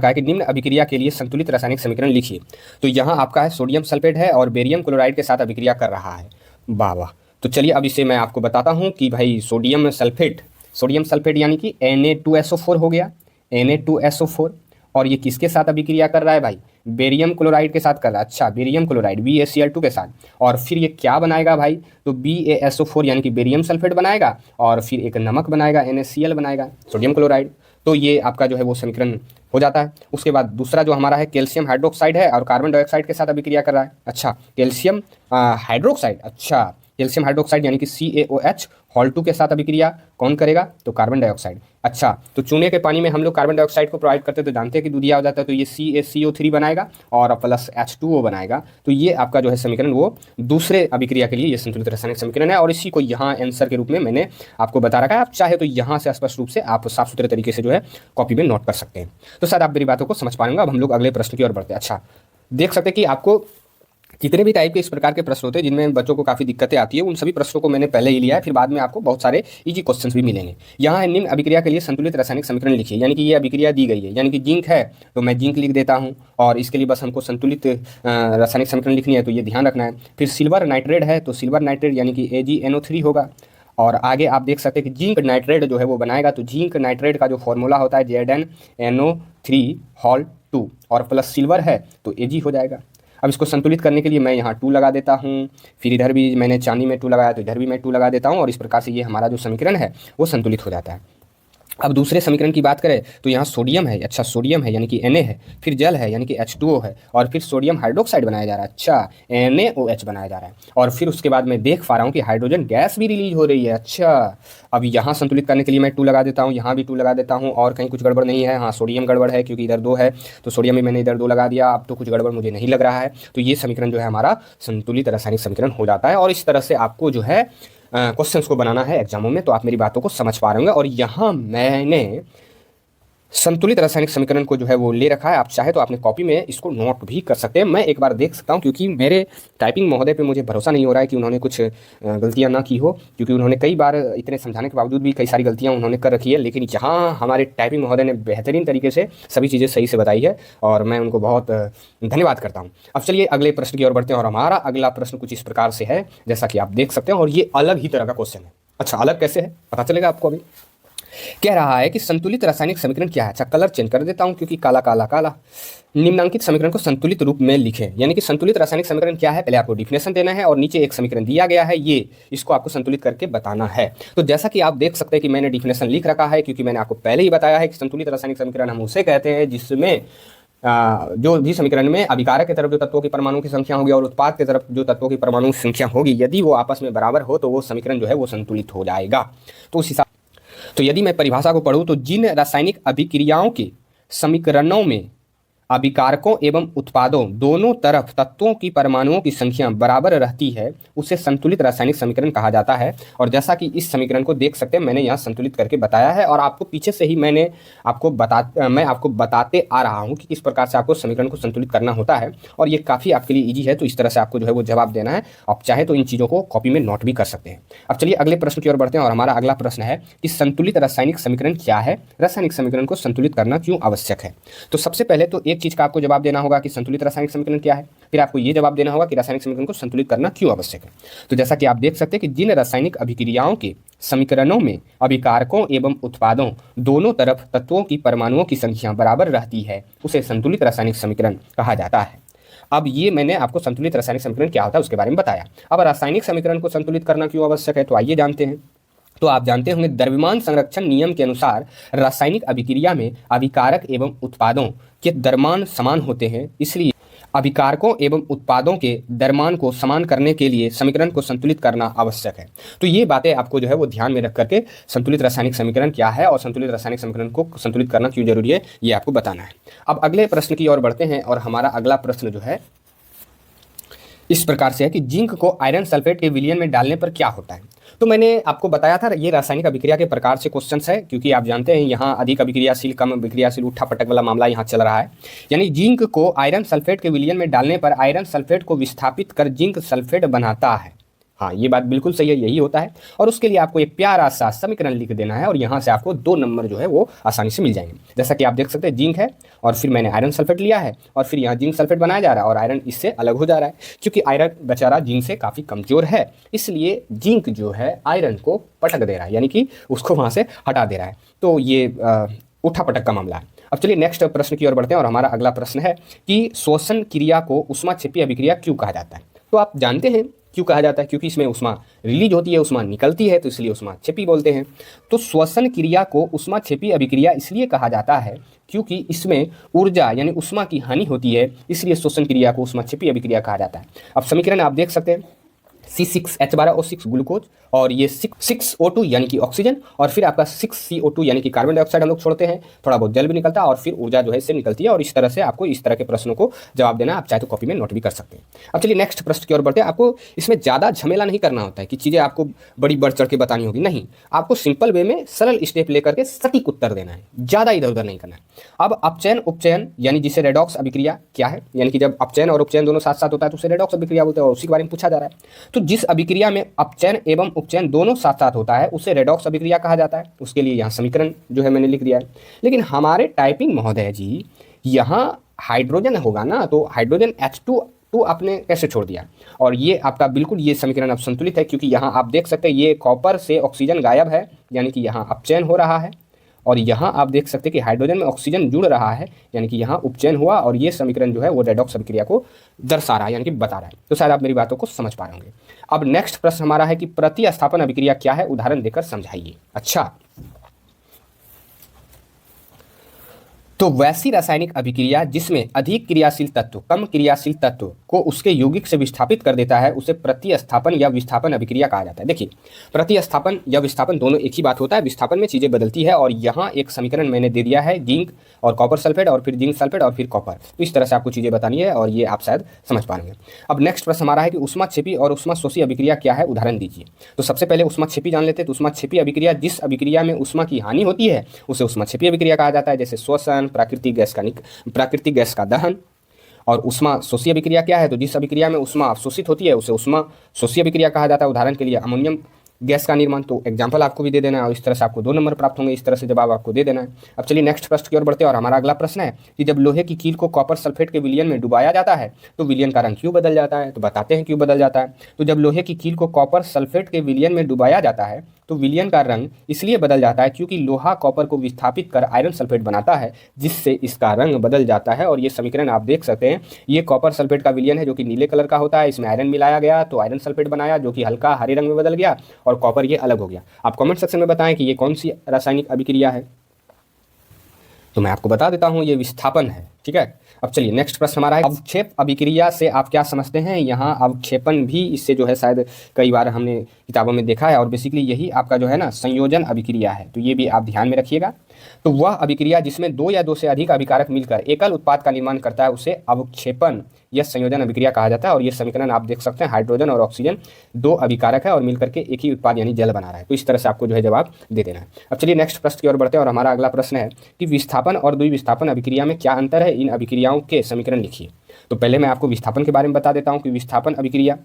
का है कि निम्न अभिक्रिया के लिए संतुलित रासायनिक समीकरण लिखिए। तो यहाँ आपका है सोडियम सल्फेट है और बेरियम क्लोराइड के साथ अभिक्रिया कर रहा है। वाह वाह। तो चलिए अब इसे मैं आपको बताता हूँ कि भाई सोडियम सल्फेट यानी कि Na2SO4 हो गया, Na2SO4, और ये किसके साथ अभिक्रिया कर रहा है भाई, बेरियम क्लोराइड के साथ कर रहा है। अच्छा, बेरियम क्लोराइड BaCl2 के साथ, और फिर ये क्या बनाएगा भाई, तो BaSO4 यानी कि बेरियम सल्फेट बनाएगा, और फिर एक नमक बनाएगा, NaCl बनाएगा, सोडियम क्लोराइड। तो ये आपका जो है वो समीकरण हो जाता है। उसके बाद दूसरा जो हमारा है कैल्शियम हाइड्रोक्साइड है और कार्बन डाइऑक्साइड के साथ अभिक्रिया कर रहा है। अच्छा, कैल्शियम हाइड्रोक्साइड, अच्छा कैल्शियम हाइड्रोक्साइड यानी कि CaOH2 के साथ अभिक्रिया कौन करेगा, तो कार्बन डाइऑक्साइड। अच्छा, तो चूने के पानी में हम लोग कार्बन डाइऑक्साइड को प्रोवाइड करते हैं तो जानते हैं कि दूधिया हो जाता है, तो ये CaCO3 बनाएगा और प्लस H2O बनाएगा। तो ये आपका जो है समीकरण वो दूसरे अभिक्रिया के लिए ये संतुलित रासायनिक समीकरण है, और इसी को यहाँ आंसर के रूप में मैंने आपको बता रखा है। आप चाहे तो यहाँ से स्पष्ट रूप से आप साफ सुथरे तरीके से जो है कॉपी में नोट कर सकते हैं। तो शायद आप मेरी बातों को समझ पाएंगे। अब हम लोग अगले प्रश्न की ओर बढ़ते हैं। अच्छा, देख सकते हैं कि आपको जितने भी टाइप के इस प्रकार के प्रश्न होते हैं जिनमें बच्चों को काफ़ी दिक्कतें आती है, उन सभी प्रश्नों को मैंने पहले ही लिया है, फिर बाद में आपको बहुत सारे इजी क्वेश्चंस भी मिलेंगे। यहाँ है निम्न अभिक्रिया के लिए संतुलित रासायनिक समीकरण लिखिए। यानी कि ये अभिक्रिया दी गई है, यानी कि जिंक है तो मैं जिंक लिख देता हूँ, और इसके लिए बस हमको संतुलित रासायनिक समीकरण लिखनी है, तो ये ध्यान रखना है। फिर सिल्वर नाइट्रेट है तो सिल्वर नाइट्रेट यानी कि AgNO3 होगा, और आगे आप देख सकते हैं कि जिंक नाइट्रेट जो है वो बनाएगा, तो जिंक नाइट्रेट का जो फॉर्मूला होता है ZnNO3 और प्लस सिल्वर है तो Ag हो जाएगा। अब इसको संतुलित करने के लिए मैं यहाँ 2 लगा देता हूँ, फिर इधर भी मैंने चांदी में 2 लगाया तो इधर भी मैं 2 लगा देता हूँ, और इस प्रकार से ये हमारा जो समीकरण है वो संतुलित हो जाता है। अब दूसरे समीकरण की बात करें तो यहाँ सोडियम है, अच्छा सोडियम है यानी कि Na है, फिर जल है यानी कि H2O है, और फिर सोडियम हाइड्रोक्साइड बनाया जा रहा है, अच्छा NaOH बनाया जा रहा है, और फिर उसके बाद मैं देख पा रहा हूँ कि हाइड्रोजन गैस भी रिलीज हो रही है। अच्छा, अब यहाँ संतुलित करने के लिए मैं 2 लगा देता हूँ, यहाँ भी 2 लगा देता हूँ, और कहीं कुछ गड़बड़ नहीं है। हाँ, सोडियम गड़बड़ है क्योंकि इधर 2 है, तो सोडियम में मैंने इधर 2 लगा दिया। अब तो कुछ गड़बड़ मुझे नहीं लग रहा है। तो ये समीकरण जो है हमारा संतुलित रासायनिक समीकरण हो जाता है, और इस तरह से आपको जो है क्वेश्चंस को बनाना है एग्जामों में। तो आप मेरी बातों को समझ पा रहे होंगे। और यहाँ मैंने संतुलित रासायनिक समीकरण को जो है वो ले रखा है। आप चाहे तो अपने कॉपी में इसको नोट भी कर सकते हैं। मैं एक बार देख सकता हूँ, क्योंकि मेरे टाइपिंग महोदय पे मुझे भरोसा नहीं हो रहा है कि उन्होंने कुछ गलतियाँ ना की हो, क्योंकि उन्होंने कई बार इतने समझाने के बावजूद भी कई सारी गलतियाँ उन्होंने कर रखी है। लेकिन यहाँ हमारे टाइपिंग महोदय ने बेहतरीन तरीके से सभी चीज़ें सही से बताई है और मैं उनको बहुत धन्यवाद करता हूँ। अब चलिए अगले प्रश्न की ओर बढ़ते हैं और हमारा अगला प्रश्न कुछ इस प्रकार से है, जैसा कि आप देख सकते हैं, और ये अलग ही तरह का क्वेश्चन है। अच्छा, अलग कैसे है पता चलेगा आपको अभी। कह रहा है कि संतुलित रासायनिक समीकरण क्या है। अच्छा, कलर चेंज कर देता हूं क्योंकि काला काला काला। निम्नांकित समीकरण को संतुलित रूप में लिखें। यानी कि संतुलित रासायनिक समीकरण क्या है, पहले आपको डिफिनेशन देना है और नीचे एक समीकरण दिया गया है, ये इसको आपको संतुलित करके बताना है। तो जैसा कि आप देख सकते हैं कि मैंने डिफिनेशन लिख रखा है, क्योंकि मैंने आपको पहले ही बताया है कि संतुलित रासायनिक समीकरण हम उसे कहते हैं जिसमें जो भी समीकरण में अभिकारक की तरफ जो तत्वों की परमाणु की संख्या होगी और उत्पाद की तरफ जो तत्वों की परमाणु की संख्या होगी, यदि वो आपस में बराबर हो तो वो समीकरण जो है वो संतुलित हो जाएगा। तो उस हिसाब तो यदि मैं परिभाषा को पढ़ूं तो जिन रासायनिक अभिक्रियाओं के समीकरणों में अभिकारकों एवं उत्पादों दोनों तरफ तत्वों की परमाणुओं की संख्या बराबर रहती है उसे संतुलित रासायनिक समीकरण कहा जाता है। और जैसा कि इस समीकरण को देख सकते हैं, मैंने यहाँ संतुलित करके बताया है और आपको पीछे से ही मैं आपको बताते आ रहा हूँ कि किस प्रकार से आपको समीकरण को संतुलित करना होता है, और ये काफ़ी आपके लिए ईजी है। तो इस तरह से आपको जो है वो जवाब देना है। आप चाहे तो इन चीज़ों को कॉपी में नोट भी कर सकते हैं। अब चलिए अगले प्रश्न की ओर बढ़ते हैं और हमारा अगला प्रश्न है कि संतुलित रासायनिक समीकरण क्या है, रासायनिक समीकरण को संतुलित करना क्यों आवश्यक है। तो सबसे पहले तो एक चीज़ का आपको जवाब देना होगा कि संतुलित रासायनिक समीकरण क्या है, फिर आपको ये जवाब देना होगा कि रासायनिक समीकरण को संतुलित करना क्यों आवश्यक है। तो जैसा कि आप देख सकते हैं कि जिन रासायनिक अभिक्रियाओं के समीकरणों में अभिकारकों एवं उत्पादों दोनों तरफ तत्वों की परमाणुओं की संख्या बराबर रहती है उसे संतुलित रासायनिक समीकरण कहा जाता है। अब ये मैंने आपको संतुलित रासायनिक समीकरण क्या होता है उसके बारे में बताया। अब रासायनिक समीकरण को संतुलित करना क्यों आवश्यक है, तो आइए जानते हैं। तो आप जानते होंगे द्रव्यमान संरक्षण नियम के अनुसार रासायनिक अभिक्रिया में अभिकारक एवं उत्पादों के द्रव्यमान समान होते हैं, इसलिए अभिकारकों एवं उत्पादों के द्रव्यमान को समान करने के लिए समीकरण को संतुलित करना आवश्यक है। तो ये बातें आपको जो है वो ध्यान में रख करके संतुलित रासायनिक समीकरण क्या है और संतुलित रासायनिक समीकरण को संतुलित करना क्यों जरूरी है, ये आपको बताना है। अब अगले प्रश्न की ओर बढ़ते हैं और हमारा अगला प्रश्न जो है इस प्रकार से है कि जिंक को आयरन सल्फेट के विलयन में डालने पर क्या होता है। तो मैंने आपको बताया था ये रासायनिक अभिक्रिया के प्रकार से क्वेश्चंस है, क्योंकि आप जानते हैं यहाँ अधिक अभिक्रियाशील कम अभिक्रियाशील उठा पटक वाला मामला यहाँ चल रहा है। यानी जिंक को आयरन सल्फेट के विलयन में डालने पर आयरन सल्फेट को विस्थापित कर जिंक सल्फेट बनाता है। हाँ, ये बात बिल्कुल सही है, यही होता है। और उसके लिए आपको एक प्यारा सा समीकरण लिख देना है और यहाँ से आपको 2 नंबर जो है वो आसानी से मिल जाएंगे। जैसा कि आप देख सकते हैं जिंक है और फिर मैंने आयरन सल्फेट लिया है और फिर यहाँ जिंक सल्फेट बनाया जा रहा है और आयरन इससे अलग हो जा रहा है, क्योंकि आयरन बेचारा जिंक से काफ़ी कमज़ोर है, इसलिए जिंक जो है आयरन को पटक दे रहा है, यानी कि उसको वहाँ से हटा दे रहा है। तो ये उठा पटक का मामला है। अब चलिए नेक्स्ट प्रश्न की ओर बढ़ते हैं और हमारा अगला प्रश्न है कि श्वसन क्रिया को ऊष्माक्षेपी अभिक्रिया क्यों कहा जाता है। तो आप जानते हैं क्यों कहा जाता है, क्योंकि इसमें ऊष्मा रिलीज होती है, ऊष्मा निकलती है, तो इसलिए ऊष्माक्षेपी बोलते हैं। तो श्वसन क्रिया को ऊष्माक्षेपी अभिक्रिया इसलिए कहा जाता है क्योंकि इसमें ऊर्जा यानी ऊष्मा की हानि होती है, इसलिए श्वसन क्रिया को ऊष्माक्षेपी अभिक्रिया कहा जाता है। अब समीकरण आप देख सकते हैं C6H12O6 ग्लूकोज और ये 6O2 यानी कि ऑक्सीजन और फिर आपका 6CO2 यानी कि कार्बन डाइऑक्साइड हम लोग छोड़ते हैं, थोड़ा बहुत जल भी निकलता है और फिर ऊर्जा जो है इससे निकलती है। और इस तरह से आपको इस तरह के प्रश्नों को जवाब देना, आप चाहे तो कॉपी में नोट भी कर सकते हैं। अब चलिए नेक्स्ट प्रश्न की ओर बढ़ते हैं। आपको इसमें ज़्यादा झमेला नहीं करना होता है कि चीज़ें आपको बड़ी बढ़ चढ़ के बतानी होगी, नहीं, आपको सिंपल वे में सरल स्टेप लेकर के सटीक उत्तर देना है, ज़्यादा इधर उधर नहीं करना है। अब अपचयन उपचयन यानी जिसे रेडॉक्स अभिक्रिया क्या है, यानी कि जब अपचयन और उपचयन दोनों साथ साथ होता है तो उसे रेडॉक्स अभिक्रिया बोलते हैं और उसी के बारे में पूछा जा रहा है। तो जिस अभिक्रिया में अपचयन एवं उपचयन दोनों साथ साथ होता है उसे रेडॉक्स अभिक्रिया कहा जाता है। उसके लिए यहाँ समीकरण जो है मैंने लिख दिया है। लेकिन हमारे टाइपिंग महोदय जी यहाँ हाइड्रोजन होगा ना, तो हाइड्रोजन H2 आपने कैसे छोड़ दिया, और ये आपका बिल्कुल ये समीकरण अब संतुलित है, क्योंकि यहाँ आप देख सकते हैं ये कॉपर से ऑक्सीजन गायब है, यानी कि यहाँ अपचयन हो रहा है, और यहाँ आप देख सकते हैं कि हाइड्रोजन में ऑक्सीजन जुड़ रहा है, यानी कि यहाँ उपचयन हुआ, और ये समीकरण जो है वो रेडॉक्स अभिक्रिया को दर्शा रहा है, यानी कि बता रहा है। तो शायद आप मेरी बातों को समझ पा रहे होंगे। अब नेक्स्ट प्रश्न हमारा है कि प्रतिस्थापन अभिक्रिया क्या है, उदाहरण देकर समझाइए। अच्छा, तो वैसी रासायनिक अभिक्रिया जिसमें अधिक क्रियाशील तत्व कम क्रियाशील तत्व को उसके यौगिक से विस्थापित कर देता है उसे प्रतिस्थापन या विस्थापन अभिक्रिया कहा जाता है। देखिए, प्रतिस्थापन या विस्थापन दोनों एक ही बात होता है। विस्थापन में चीज़ें बदलती है और यहाँ एक समीकरण मैंने दे दिया है, जिंक और कॉपर सल्फेट और फिर जिंक सल्फेट और फिर कॉपर। तो इस तरह से आपको चीज़ें बतानी है और ये आप शायद समझ पाएंगे। अब नेक्स्ट प्रश्न हमारा है कि ऊष्माक्षेपी और ऊष्माशोषी अभिक्रिया क्या है, उदाहरण दीजिए। तो सबसे पहले ऊष्माक्षेपी जान लेते हैं। तो ऊष्माक्षेपी अभिक्रिया जिस अभिक्रिया में ऊष्मा की हानि होती है उसे ऊष्माक्षेपी अभिक्रिया कहा जाता है, जैसे श्वसन, प्राकृतिक गैस का दहन। और ऊष्मा शोषी अभिक्रिया क्या है, तो जिस अभिक्रिया में ऊष्मा अवशोषित होती है उसे ऊष्मा शोषी अभिक्रिया कहा जाता है। उदाहरण के लिए अमोनियम गैस का निर्माण। तो एग्जाम्पल आपको भी दे देना है और इस तरह से आपको 2 नंबर प्राप्त होंगे। इस तरह से जवाब आपको दे देना है। अब चलिए नेक्स्ट प्रश्न की ओर बढ़ते हैं और हमारा अगला प्रश्न है कि जब लोहे की कील को कॉपर सल्फेट के विलयन में डुबाया जाता है तो विलयन का रंग क्यों बदल जाता है। तो बताते हैं क्यों बदल जाता है। तो जब लोहे की कील को कॉपर सल्फेट के विलयन में डुबाया जाता है तो विलयन का रंग इसलिए बदल जाता है क्योंकि लोहा कॉपर को विस्थापित कर आयरन सल्फेट बनाता है, जिससे इसका रंग बदल जाता है। और ये समीकरण आप देख सकते हैं। ये कॉपर सल्फेट का विलयन है जो कि नीले कलर का होता है। इसमें आयरन मिलाया गया तो आयरन सल्फेट बनाया जो कि हल्का हरे रंग में बदल गया और कॉपर ये अलग हो गया। आप कमेंट सेक्शन में बताएं कि ये कौन सी रासायनिक अभिक्रिया है। तो मैं आपको बता देता हूं, ये विस्थापन है। ठीक है। अब चलिए नेक्स्ट प्रश्न हमारा है अवक्षेप अभिक्रिया से आप क्या समझते हैं। यहाँ अवक्षेपन भी इससे जो है शायद कई बार हमने किताबों में देखा है और बेसिकली यही आपका जो है ना संयोजन अभिक्रिया है। तो ये भी आप ध्यान में रखिएगा। तो वह अभिक्रिया जिसमें 2 या 2 से अधिक अभिकारक मिलकर एकल उत्पाद का निर्माण करता है उसे अवक्षेपन या संयोजन अभिक्रिया कहा जाता है। और ये समीकरण आप देख सकते हैं, हाइड्रोजन और ऑक्सीजन 2 अभिकारक है और मिलकर के एक ही उत्पाद यानी जल बना रहा है। तो इस तरह से आपको जो है जवाब दे देना है। अब चलिए नेक्स्ट प्रश्न की ओर बढ़ते हैं और हमारा अगला प्रश्न है कि विस्थापन और द्विविस्थापन अभिक्रिया में क्या अंतर है, इन अभिक्रियाओं के समीकरण लिखिए। तो पहले मैं आपको विस्थापन के बारे में बता देता हूँ कि विस्थापन अभिक्रिया,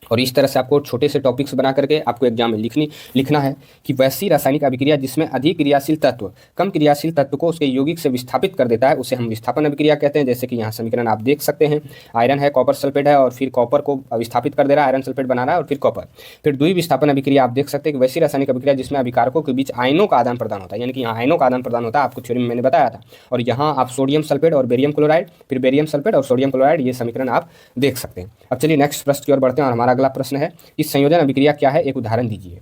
और इस तरह से आपको छोटे से टॉपिक्स बना करके आपको एग्जाम में लिखना है कि वैसी रासायनिक अभिक्रिया जिसमें अधिक क्रियाशील तत्व कम क्रियाशील तत्व को उसके यौगिक से विस्थापित कर देता है उसे हम विस्थापन अभिक्रिया कहते हैं। जैसे कि यहाँ समीकरण आप देख सकते हैं, आयरन है, कॉपर सल्फेट है और फिर कॉपर को विस्थापित कर दे रहा है, आयरन सल्फेट बना रहा है और फिर कॉपर। फिर द्विविस्थापन अभिक्रिया आप देख सकते हैं कि वैसी रासायनिक अभिक्रिया जिसमें अभिकारकों के बीच आयनों का आदान प्रदान होता है, यानी कि यहाँ आयनों का आदान प्रदान होता है, आपको थ्योरी में मैंने बताया था। और यहाँ आप सोडियम सल्फेट और बेरियम क्लोराइड, फिर बेरियम सल्फेट और सोडियम क्लोराइड, ये समीकरण आप देख सकते हैं। अब चलिए नेक्स्ट प्रश्न की ओर बढ़ते हैं और हमारा अगला प्रश्न है इस संयोजन अभिक्रिया क्या है, एक उदाहरण दीजिए।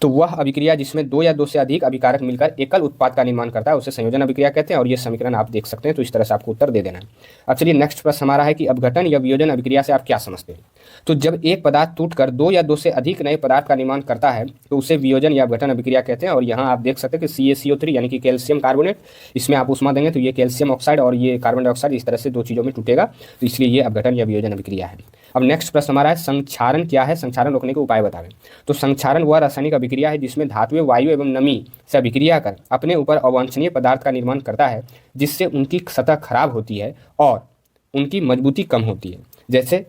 तो वह अभिक्रिया जिसमें 2 या 2 से अधिक अभिकारक मिलकर एकल उत्पाद का निर्माण करता है उसे संयोजन अभिक्रिया कहते हैं और ये समीकरण आप देख सकते हैं। तो इस तरह से आपको उत्तर दे देना है। अब चलिए नेक्स्ट प्रश्न हमारा है कि अपघटन या वियोजन अभिक्रिया से आप क्या समझते हैं। तो जब एक पदार्थ टूटकर 2 या 2 से अधिक नए पदार्थ का निर्माण करता है तो उसे वियोजन या अपघटन अभिक्रिया कहते हैं। और यहाँ आप देख सकते हैं कि CaCO3 यानी कि कैल्शियम कार्बोनेट, इसमें आप ऊष्मा देंगे तो ये कैल्शियम ऑक्साइड और ये कार्बन डाइऑक्साइड इस तरह से 2 चीज़ों में टूटेगा, तो इसलिए ये अपघटन या वियोजन अभिक्रिया है। अब नेक्स्ट प्रश्न हमारा है संक्षारण क्या है, संक्षारण रोकने के उपाय बताएं। तो संक्षारण वह रासायनिक अभिक्रिया है जिसमें धातुएं वायु एवं नमी से अभिक्रिया कर अपने ऊपर अवांछनीय पदार्थ का निर्माण करता है जिससे उनकी सतह खराब होती है और उनकी मजबूती कम होती है। जैसे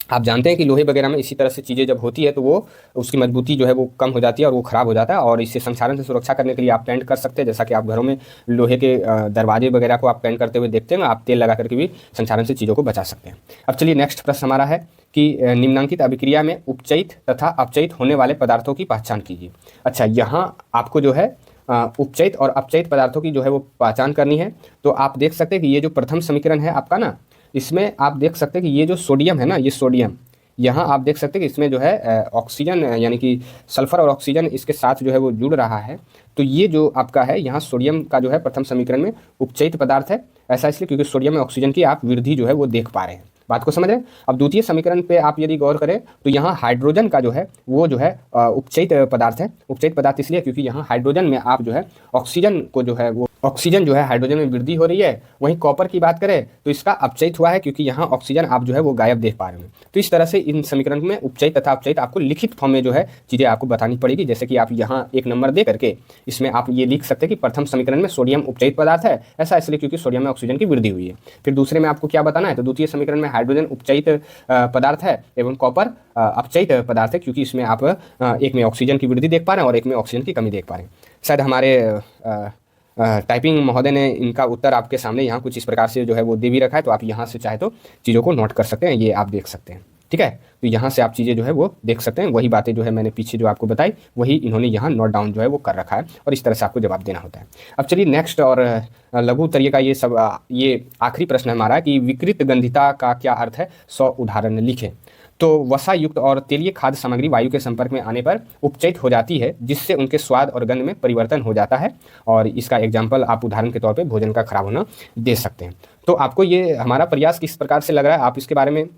आप जानते हैं कि लोहे वगैरह में इसी तरह से चीज़ें जब होती है तो वो उसकी मजबूती जो है वो कम हो जाती है और वो ख़राब हो जाता है। और इससे संक्षारण से सुरक्षा करने के लिए आप पेंट कर सकते हैं, जैसा कि आप घरों में लोहे के दरवाजे वगैरह को आप पेंट करते हुए देखते हैं, आप तेल लगा करके भी संक्षारण से चीज़ों को बचा सकते हैं। अब चलिए नेक्स्ट प्रश्न हमारा है कि निम्नांकित अभिक्रिया में उपचयित तथा अपचयित होने वाले पदार्थों की पहचान कीजिए। अच्छा, यहाँ आपको जो है उपचयित और अपचयित पदार्थों की जो है वो पहचान करनी है। तो आप देख सकते हैं कि ये जो प्रथम समीकरण है आपका ना, इसमें आप देख सकते हैं कि ये जो सोडियम है ना, ये सोडियम, यहाँ आप देख सकते हैं कि इसमें जो है ऑक्सीजन यानी कि सल्फर और ऑक्सीजन इसके साथ जो है वो जुड़ रहा है। तो ये जो आपका है यहाँ सोडियम का जो है प्रथम समीकरण में उपचयित पदार्थ है। ऐसा इसलिए क्योंकि सोडियम में ऑक्सीजन की आप वृद्धि जो है वो देख पा रहे हैं। बात को समझ रहे हैं। अब द्वितीय समीकरण पे आप यदि गौर करें तो यहाँ हाइड्रोजन का जो है वो जो है उपचयित पदार्थ है। उपचयित पदार्थ इसलिए क्योंकि यहाँ हाइड्रोजन में आप जो है ऑक्सीजन को जो है वो ऑक्सीजन जो है हाइड्रोजन में वृद्धि हो रही है। वहीं कॉपर की बात करें तो इसका अपचयित हुआ है क्योंकि यहाँ ऑक्सीजन आप जो है वो गायब देख पा रहे हैं। तो इस तरह से इन समीकरण में उपचयित तथा अपचयित आपको लिखित फॉर्म में जो है चीज़ें आपको बतानी पड़ेगी। जैसे कि आप यहाँ 1 नंबर दे करके इसमें आप ये लिख सकते हैं कि प्रथम समीकरण में सोडियम उपचयित पदार्थ है, ऐसा इसलिए क्योंकि सोडियम में ऑक्सीजन की वृद्धि हुई है। फिर दूसरे में आपको क्या बताना है, तो द्वितीय समीकरण में हाइड्रोजन उपचयित पदार्थ है एवं कॉपर अपचयित पदार्थ है क्योंकि इसमें आप एक में ऑक्सीजन की वृद्धि देख पा रहे हैं और एक में ऑक्सीजन की कमी देख पा रहे हैं। शायद हमारे टाइपिंग महोदय ने इनका उत्तर आपके सामने यहाँ कुछ इस प्रकार से जो है वो दे भी रखा है। तो आप यहाँ से चाहे तो चीज़ों को नोट कर सकते हैं, ये आप देख सकते हैं। ठीक है, तो यहाँ से आप चीज़ें जो है वो देख सकते हैं। वही बातें जो है मैंने पीछे जो आपको बताई वही इन्होंने यहाँ नोट डाउन जो है वो कर रखा है और इस तरह से आपको जवाब देना होता है। अब चलिए नेक्स्ट और लघु उत्तरीय का ये आखिरी प्रश्न हमारा कि विकृत गंधिता का क्या अर्थ है, 100 उदाहरण लिखें। तो वसा युक्त और तेलीय खाद्य सामग्री वायु के संपर्क में आने पर उपचयित हो जाती है, जिससे उनके स्वाद और गंध में परिवर्तन हो जाता है। और इसका एग्जाम्पल आप उदाहरण के तौर पे भोजन का खराब होना दे सकते हैं। तो आपको ये हमारा प्रयास किस प्रकार से लग रहा है, आप इसके बारे में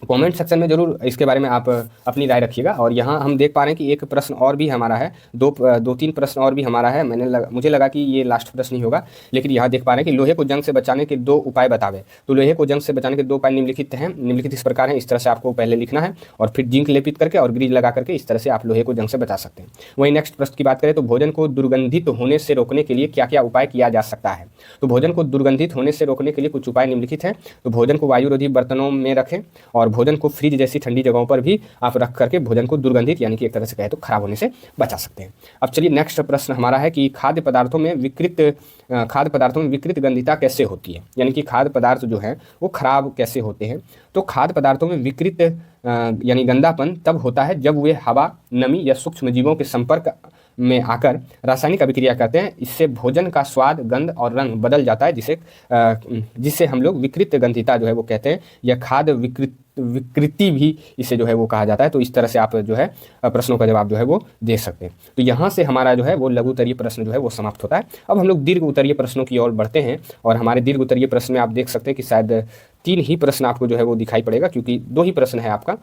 कमेंट सेक्शन में जरूर इसके बारे में आप अपनी राय रखिएगा। और यहाँ हम देख पा रहे हैं कि एक प्रश्न और भी हमारा है, दो तीन प्रश्न और भी हमारा है। मुझे लगा कि ये लास्ट प्रश्न ही होगा, लेकिन यहाँ देख पा रहे हैं कि लोहे को जंग से बचाने के 2 उपाय बतावे। तो लोहे को जंग से बचाने के 2 उपाय निम्नलिखित हैं, निम्नलिखित इस प्रकार हैं। इस तरह से आपको पहले लिखना है और फिर जिंक लेपित करके और ग्रीज लगा करके इस तरह से आप लोहे को जंग से बचा सकते हैं। वहीं नेक्स्ट प्रश्न की बात करें तो भोजन को दुर्गंधित होने से रोकने के लिए क्या क्या उपाय किया जा सकता है। तो भोजन को दुर्गंधित होने से रोकने के लिए कुछ उपाय निम्नलिखित हैं। तो भोजन को वायुरोधी बर्तनों में रखें और भोजन को फ्रिज जैसी ठंडी जगहों पर भी आप रख करके भोजन को दुर्गंधित यानी कि एक तरह से कहे तो खराब होने से बचा सकते हैं। अब चलिए नेक्स्ट प्रश्न हमारा है कि खाद्य पदार्थों में विकृत गंधिता कैसे होती है, यानी कि खाद्य पदार्थ जो है वो खराब कैसे होते हैं। तो खाद्य पदार्थों में विकृत यानी गंदापन तब होता है जब वे हवा, नमी या सूक्ष्म जीवों के संपर्क में आकर रासायनिक अभिक्रिया करते हैं। इससे भोजन का स्वाद, गंध और रंग बदल जाता है, जिससे हम लोग विकृत गंधिता जो है वो कहते हैं, या खाद्य विकृति भी इसे जो है वो कहा जाता है। तो इस तरह से आप जो है प्रश्नों का जवाब जो है वो दे सकते हैं। तो यहाँ से हमारा जो है वो लघु उत्तरीय प्रश्न जो है वो समाप्त होता है। अब हम लोग दीर्घ उत्तरीय प्रश्नों की ओर बढ़ते हैं और हमारे दीर्घ उत्तरीय प्रश्न में आप देख सकते हैं कि शायद 3 ही प्रश्न आपको जो है वो दिखाई पड़ेगा, क्योंकि 2 ही प्रश्न है आपका।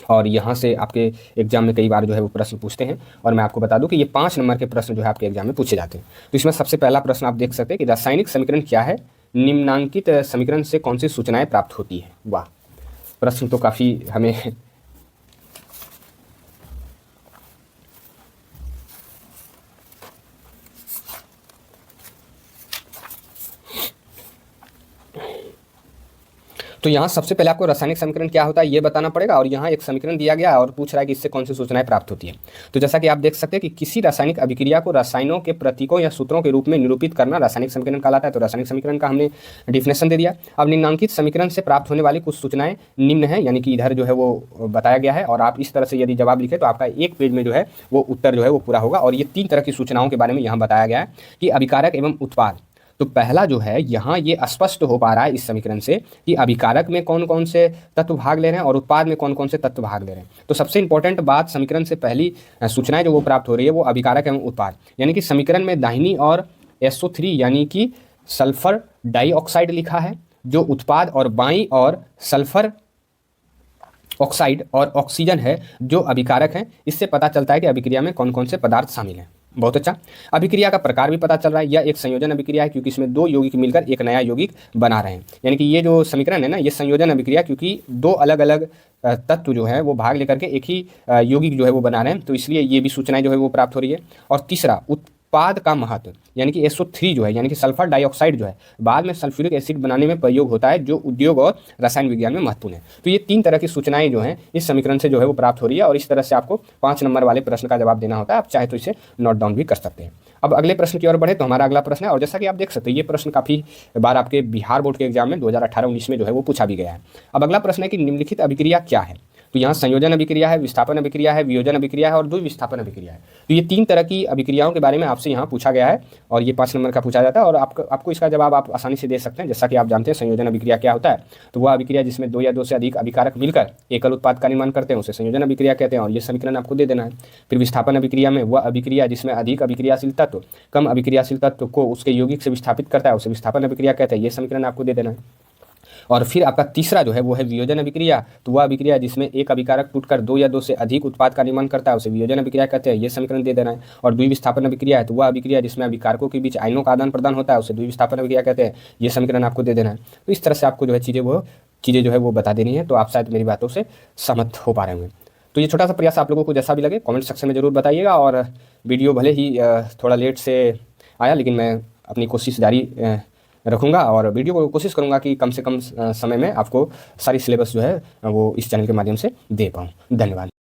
और यहाँ से आपके एग्जाम में कई बार जो है वो प्रश्न पूछते हैं और मैं आपको बता दूं कि ये 5 नंबर के प्रश्न जो है आपके एग्जाम में पूछे जाते हैं। तो इसमें सबसे पहला प्रश्न आप देख सकते हैं कि रासायनिक समीकरण क्या है, निम्नांकित समीकरण से कौन सी सूचनाएं प्राप्त होती है। वाह, प्रश्न तो काफ़ी हमें तो यहाँ सबसे पहले आपको रासायनिक समीकरण क्या होता है ये बताना पड़ेगा। और यहाँ एक समीकरण दिया गया है और पूछ रहा है कि इससे कौन सी सूचनाएं प्राप्त होती है। तो जैसा कि आप देख सकते हैं कि किसी रासायनिक अभिक्रिया को रसायनों के प्रतीकों या सूत्रों के रूप में निरूपित करना रासायनिक समीकरण कहलाता है। तो रासायनिक समीकरण का हमने डिफिनेशन दे दिया। अब निम्नांकित समीकरण से प्राप्त होने वाली कुछ सूचनाएं निम्न है, यानी कि इधर जो है वो बताया गया है। और आप इस तरह से यदि जवाब लिखे तो आपका 1 पेज में जो है वो उत्तर जो है वो पूरा होगा। और ये 3 तरह की सूचनाओं के बारे में यहाँ बताया गया है कि अभिकारक एवं उत्पाद। तो पहला जो है यहाँ ये स्पष्ट हो पा रहा है इस समीकरण से कि अभिकारक में कौन कौन से तत्व भाग ले रहे हैं और उत्पाद में कौन कौन से तत्व भाग ले रहे हैं। तो सबसे इंपॉर्टेंट बात, समीकरण से पहली सूचनाएं जो वो प्राप्त हो रही है वो अभिकारक एवं उत्पाद, यानी कि समीकरण में दाहिनी और SO3 यानी कि सल्फर डाइऑक्साइड लिखा है जो उत्पाद, और बाईं और सल्फर ऑक्साइड और ऑक्सीजन है जो अभिकारक हैं। इससे पता चलता है कि अभिक्रिया में कौन कौन से पदार्थ शामिल हैं। बहुत अच्छा। अभिक्रिया का प्रकार भी पता चल रहा है, यह एक संयोजन अभिक्रिया है क्योंकि इसमें 2 यौगिक मिलकर एक नया यौगिक बना रहे हैं। यानी कि ये जो समीकरण है ना, ये संयोजन अभिक्रिया, क्योंकि 2 अलग अलग तत्व जो है वो भाग लेकर के एक ही यौगिक जो है वो बना रहे हैं। तो इसलिए ये भी सूचनाएं जो है वो प्राप्त हो रही है। और तीसरा, उत्पाद का महत्व, यानी कि SO3 जो है यानी कि सल्फर डाइऑक्साइड जो है बाद में सल्फ्यूरिक एसिड बनाने में प्रयोग होता है, जो उद्योग और रसायन विज्ञान में महत्वपूर्ण है। तो ये 3 तरह की सूचनाएं जो हैं इस समीकरण से जो है वो प्राप्त हो रही है। और इस तरह से आपको 5 नंबर वाले प्रश्न का जवाब देना होता है। आप चाहे तो इसे नोट डाउन भी कर सकते हैं। अब अगले प्रश्न की ओर बढ़े तो हमारा अगला प्रश्न है, और जैसा कि आप देख सकते हैं ये प्रश्न काफ़ी बार आपके बिहार बोर्ड के एग्जाम में 2018-19 में जो है वो पूछा भी गया है। अब अगला प्रश्न है कि निम्नलिखित अभिक्रिया क्या है। तो यहाँ संयोजन अभिक्रिया है, विस्थापन अभिक्रिया है, वियोजन अभिक्रिया है और द्विविस्थापन अभिक्रिया है। तो ये 3 तरह की अभिक्रियाओं के बारे में आपसे यहाँ पूछा गया है और ये 5 नंबर का पूछा जाता है। और आपको इसका जवाब आप आसानी से दे सकते हैं। जैसा कि आप जानते हैं संयोजन अभिक्रिया क्या होता है, तो वह अभिक्रिया जिसमें 2 या 2 से अधिक अभिकारक मिलकर एकल उत्पाद का निर्माण करते हैं उसे संयोजन अभिक्रिया कहते हैं। और ये समीकरण आपको दे देना है। फिर विस्थापन अभिक्रिया में वह अभिक्रिया जिसमें अधिक अभिक्रियाशील तत्व कम अभिक्रियाशील तत्व को उसके यौगिक से विस्थापित करता है उसे विस्थापन अभिक्रिया कहते हैं। ये समीकरण आपको दे देना है। और फिर आपका तीसरा जो है वो है वियोजन अभिक्रिया। तो वह अभिक्रिया जिसमें एक अभिकारक टूटकर 2 या 2 से अधिक उत्पाद का निर्माण करता है उसे वियोजन अभिक्रिया कहते हैं। ये समीकरण दे देना है। और द्विविस्थापन अभिक्रिया है तो वह अभिक्रिया जिसमें अभिकारकों के बीच आयनों का आदान प्रदान होता है उसे द्विविस्थापन अभिक्रिया कहते हैं। ये समीकरण आपको दे देना है। तो इस तरह से आपको जो है चीज़ें जो है वो बता देनी है। तो आप शायद मेरी बातों से सहमत हो पा रहे होंगे। तो ये छोटा सा प्रयास आप लोगों को जैसा भी लगे कमेंट सेक्शन में ज़रूर बताइएगा। और वीडियो भले ही थोड़ा लेट से आया, लेकिन मैं अपनी कोशिश जारी रखूँगा और वीडियो को कोशिश करूँगा कि कम से कम समय में आपको सारी सिलेबस जो है वो इस चैनल के माध्यम से दे पाऊँ। धन्यवाद।